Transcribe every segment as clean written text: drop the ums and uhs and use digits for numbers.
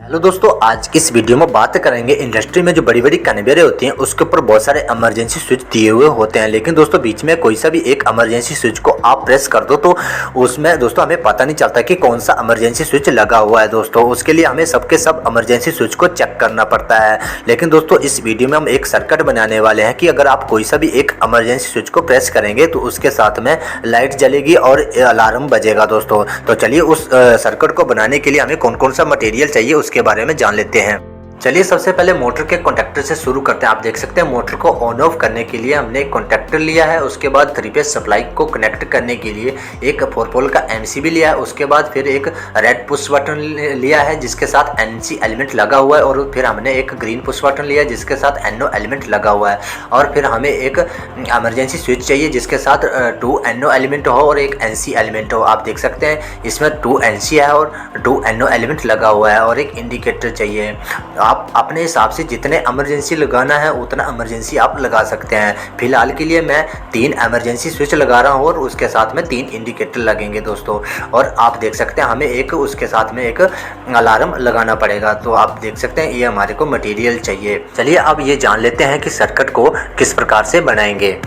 Hello दोस्तों, आज की इस वीडियो में बात करेंगे इंडस्ट्री में जो बड़ी बड़ी कन्वेयरें होती हैं उसके ऊपर बहुत सारे इमरजेंसी स्विच दिए हुए होते हैं। लेकिन दोस्तों बीच में कोई सा भी एक इमरजेंसी स्विच को आप प्रेस कर दो तो उसमें दोस्तों हमें पता नहीं चलता कि कौन सा इमरजेंसी स्विच लगा हुआ है। दोस्तों उसके लिए हमें सबके सब इमरजेंसी स्विच को चेक करना पड़ता है। लेकिन दोस्तों इस वीडियो में हम एक सर्किट बनाने वाले हैं कि अगर आप कोई सा भी एक इमरजेंसी स्विच को प्रेस करेंगे तो उसके साथ में लाइट जलेगी और अलार्म बजेगा। दोस्तों तो चलिए उस सर्किट को बनाने के लिए हमें कौन कौन सा मटेरियल चाहिए उसके बारे में जान लेते हैं। चलिए सबसे पहले मोटर के कॉन्टैक्टर से शुरू करते हैं। आप देख सकते हैं मोटर को ऑन ऑफ करने के लिए हमने एक कॉन्टैक्टर लिया है। उसके बाद 3 फेज सप्लाई को कनेक्ट करने के लिए एक 4 पोल का एमसीबी लिया है। उसके बाद फिर एक रेड पुश बटन लिया है जिसके साथ एनसी एलिमेंट लगा हुआ है, और फिर हमने एक ग्रीन पुश बटन लिया है जिसके साथ एनओ एलिमेंट लगा हुआ है। और फिर हमें एक इमरजेंसी स्विच चाहिए जिसके साथ 2 एनओ एलिमेंट हो और एक एनसी एलिमेंट हो। आप देख सकते हैं इसमें 2 एनसी है और 2 एनओ एलिमेंट लगा हुआ है, और एक इंडिकेटर चाहिए। आप अपने हिसाब से जितने इमरजेंसी लगाना है उतना इमरजेंसी आप लगा सकते हैं। फिलहाल के लिए मैं 3 इमरजेंसी स्विच लगा रहा हूँ और उसके साथ में 3 इंडिकेटर लगेंगे दोस्तों। और आप देख सकते हैं हमें एक उसके साथ में एक अलार्म लगाना पड़ेगा। तो आप देख सकते हैं ये हमारे को मटेरियल चाहिए। चलिए अब ये जान लेते हैं कि सर्किट को किस प्रकार से बनाएंगे।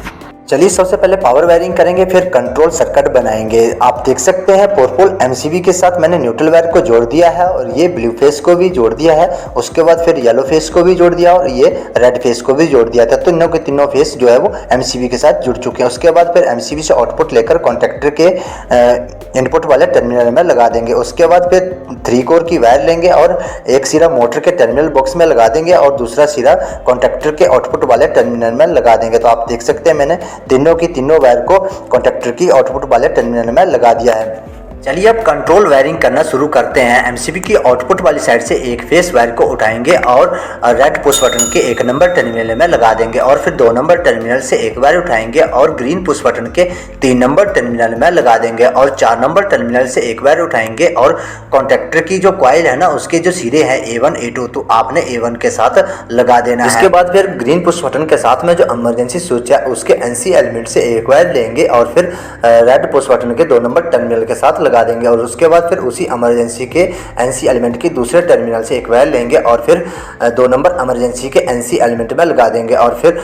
चलिए सबसे पहले पावर वायरिंग करेंगे, फिर कंट्रोल सर्किट बनाएंगे। आप देख सकते हैं 4 पोल एमसीबी के साथ मैंने न्यूट्रल वायर को जोड़ दिया है और ये ब्लू फेस को भी जोड़ दिया है। उसके बाद फिर येलो फेस को भी जोड़ दिया और ये रेड फेस को भी जोड़ दिया था। तो तीनों के तीनों फेस जो है वो एमसीबी के साथ जुड़ चुके हैं। उसके बाद फिर एमसीबी से आउटपुट लेकर कॉन्टैक्टर के इनपुट वाले टर्मिनल में लगा देंगे। उसके बाद फिर 3 कोर की वायर लेंगे और एक सिरा मोटर के टर्मिनल बॉक्स में लगा देंगे और दूसरा सिरा कॉन्टैक्टर के आउटपुट वाले टर्मिनल में लगा देंगे। तो आप देख सकते हैं मैंने तीनों की तीनों वायर को कॉन्टैक्टर की आउटपुट वाले टर्मिनल में लगा दिया है। चलिए अब कंट्रोल वायरिंग करना शुरू करते हैं। एमसीबी की आउटपुट वाली साइड से एक फेस वायर को उठाएंगे और रेड पुश बटन के 1 नंबर टर्मिनल में लगा देंगे, और फिर 2 नंबर टर्मिनल से एक वायर उठाएंगे और ग्रीन पुश बटन के 3 नंबर टर्मिनल में लगा देंगे, और 4 नंबर टर्मिनल से एक वायर उठाएंगे और कॉन्टैक्टर की जो कॉइल है ना उसके जो सिरे हैं A1 A2 तो आपने A1 के साथ लगा देना है। इसके बाद फिर ग्रीन पुश बटन के साथ में जो इमरजेंसी स्विच है उसके एनसी एलिमेंट से एक वायर लेंगे और फिर रेड पुश बटन के 2 नंबर टर्मिनल के साथ लगा देंगे, और उसके बाद फिर उसी इमरजेंसी के एनसी एलिमेंट की दूसरे टर्मिनल से एक वायर लेंगे और फिर 2 नंबर इमरजेंसी के एनसी एलिमेंट में लगा देंगे, और फिर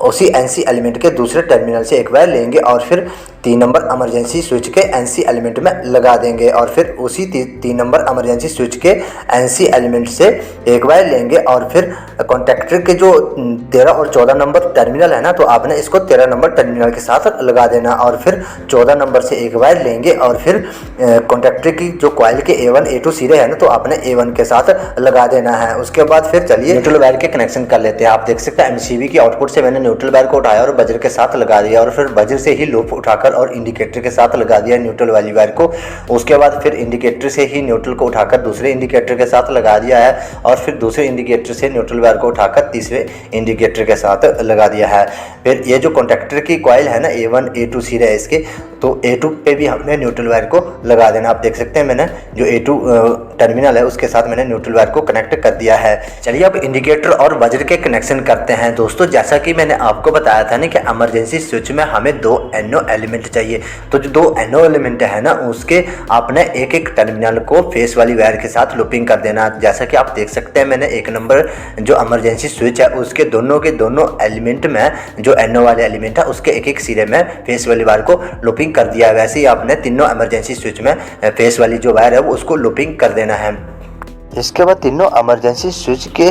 उसी एनसी एलिमेंट के दूसरे टर्मिनल से एक वायर लेंगे और फिर 3 नंबर इमरजेंसी स्विच के एनसी एलिमेंट में लगा देंगे, और फिर उसी 3 नंबर इमरजेंसी स्विच के एनसी एलिमेंट से एक वायर लेंगे और फिर कॉन्टैक्टर के जो 13 और 14 नंबर टर्मिनल है ना तो आपने इसको 13 नंबर टर्मिनल के साथ लगा देना, और फिर 14 नंबर से एक वायर लेंगे और फिर कॉन्टैक्टर की जो कॉइल के A1 A2 सिरे है ना तो आपने A1 के साथ लगा देना है। उसके बाद फिर चलिए न्यूट्रल वायर के कनेक्शन कर लेते हैं। आप देख सकते हैं एमसीबी की आउटपुट से मैंने न्यूट्रल वायर को उठाया और बजर के साथ लगा दिया, और फिर बजर से ही लूप उठाकर और इंडिकेटर के साथ लगा दिया न्यूट्रल वाली वायर को। उसके बाद फिर इंडिकेटर से ही न्यूट्रल को उठाकर दूसरे इंडिकेटर के साथ लगा दिया है, और फिर दूसरे इंडिकेटर से न्यूट्रल वायर को उठाकर तीसरे इंडिकेटर के साथ लगा दिया है। फिर ये जो कॉन्टैक्टर की कॉइल है ना A1 A2 सिरे है इसके, तो A2 पे भी हमने न्यूट्रल वायर को लगा देना। आप देख सकते हैं मैंने जो A2 टर्मिनल है उसके साथ मैंने न्यूट्रल वायर को कनेक्ट कर दिया है। चलिए अब इंडिकेटर और बजर के कनेक्शन करते हैं। दोस्तों जैसा कि मैंने आपको बताया था ना कि इमरजेंसी स्विच में हमें 2 एनओ एलिमेंट चाहिए, तो जो 2 एनओ एलिमेंट है ना उसके आपने एक एक टर्मिनल को फेस वाली वायर के साथ लूपिंग कर देना। जैसा कि आप देख सकते हैं मैंने 1 नंबर जो इमरजेंसी स्विच है उसके दोनों के दोनों एलिमेंट में जो एनओ वाले एलिमेंट है उसके एक एक सिरे में फेस वाली वायर को लूपिंग कर दिया है। वैसे ही आपने तीनों इमरजेंसी स्विच में फेस वाली जो वायर है वो उसको लूपिंग कर देना है। इसके बाद तीनों इमरजेंसी स्विच के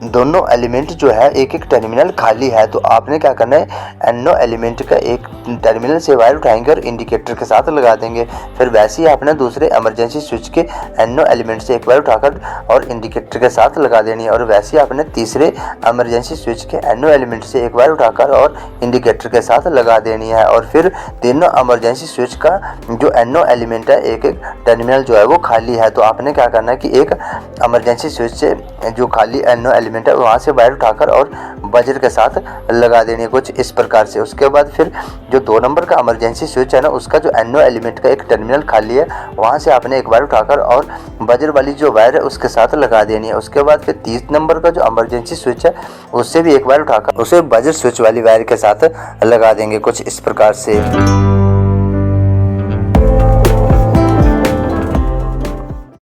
दोनों एलिमेंट जो है एक एक टर्मिनल खाली है, तो आपने क्या करना है एनओ एलिमेंट का एक टर्मिनल से वायर उठाएंगे और इंडिकेटर के साथ लगा देंगे। फिर वैसे ही आपने दूसरे इमरजेंसी स्विच के एनओ एलिमेंट से एक वायर उठाकर और इंडिकेटर के साथ लगा देनी है, और वैसे ही आपने तीसरे इमरजेंसी स्विच के एनओ एलिमेंट से एक वायर उठाकर और इंडिकेटर के साथ लगा देनी है। और फिर तीनों इमरजेंसी स्विच का जो एनओ एलिमेंट है एक एक टर्मिनल जो है वो खाली है, तो आपने क्या करना है कि एक इमरजेंसी स्विच से जो खाली एनओ एलिमेंट है वहाँ से वायर उठाकर और बजर के साथ लगा देनी है कुछ इस प्रकार से। उसके बाद फिर जो 2 नंबर का इमरजेंसी स्विच है ना उसका जो एनओ एलिमेंट का एक टर्मिनल खाली है वहाँ से आपने एक वायर उठाकर और बजर वाली जो वायर है उसके साथ लगा देनी है। उसके बाद फिर 30 नंबर का जो इमरजेंसी स्विच है उससे भी एक वायर उठाकर उसे बजर स्विच वाली वायर के साथ लगा देंगे कुछ इस प्रकार से।